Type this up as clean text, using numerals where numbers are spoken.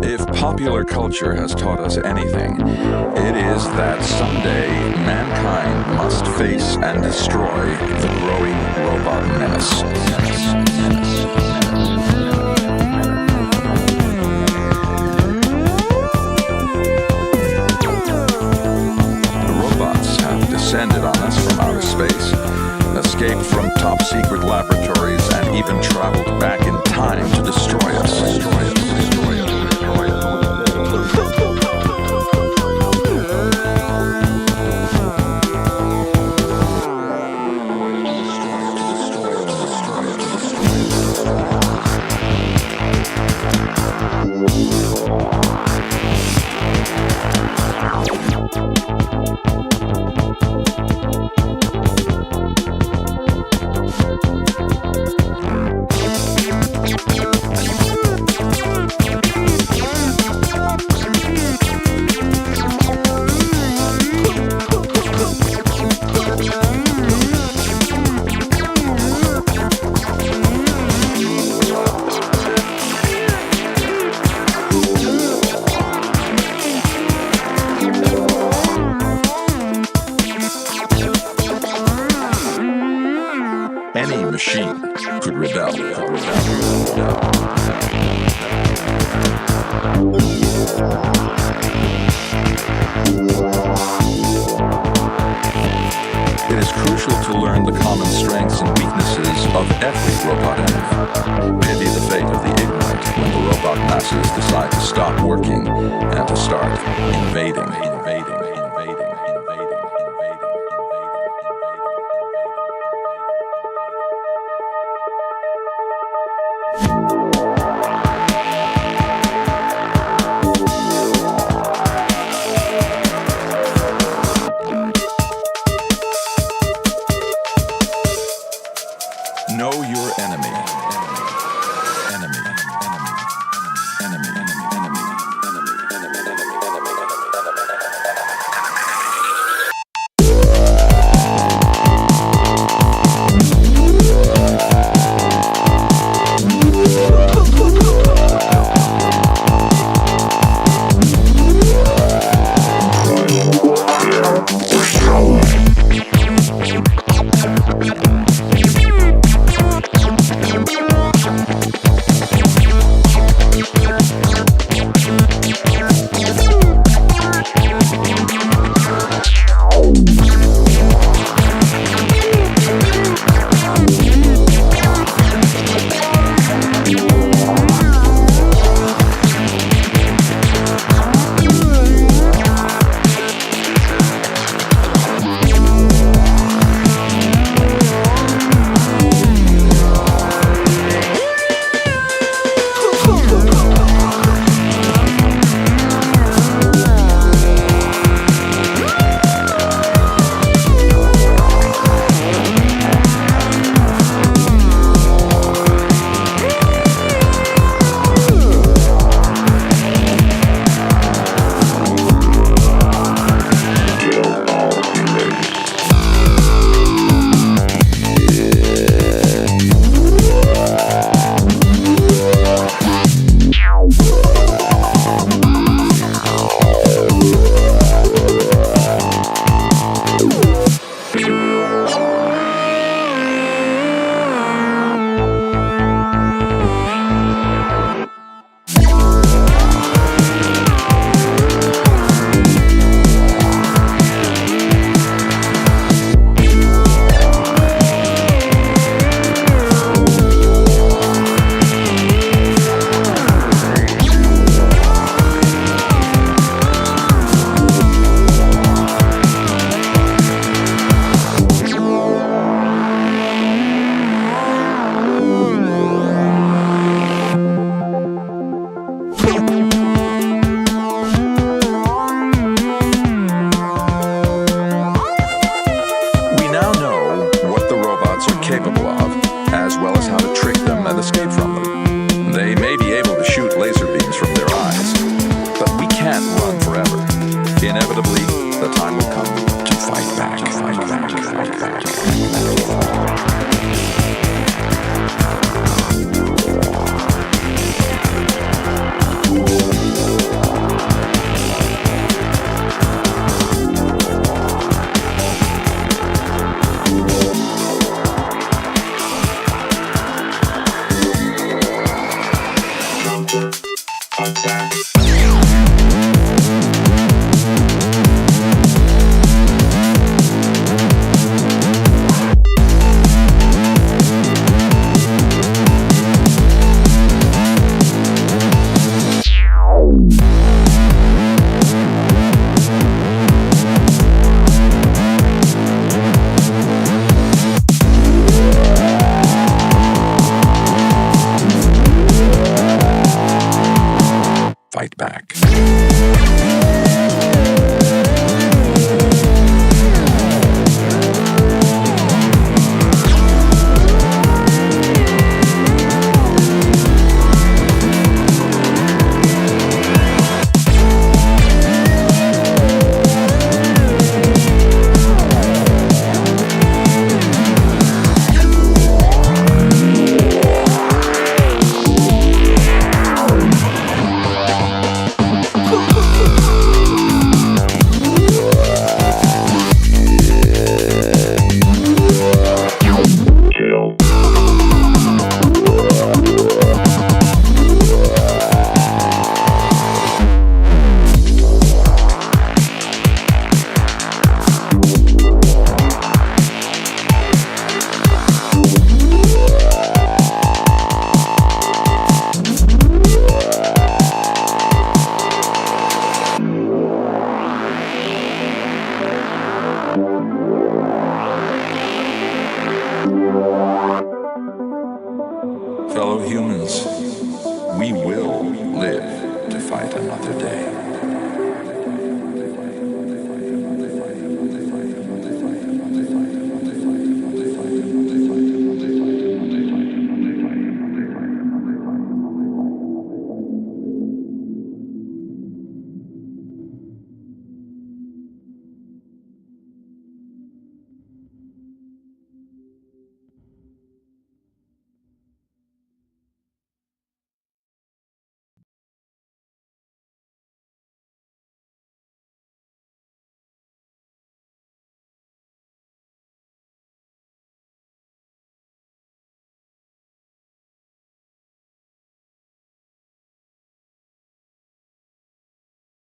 If popular culture has taught us anything, it is that someday mankind must face and destroy the growing robot menace. The robots have descended on us from outer space, escaped from top-secret laboratories, and even traveled back in time to destroy us. Any machine could rebel. It is crucial to learn the common strengths and weaknesses of every robot enemy. Pity the fate of the ignorant when the robot masses decide to stop working and to start invading. Know your enemy. Inevitably, the time will come to fight back.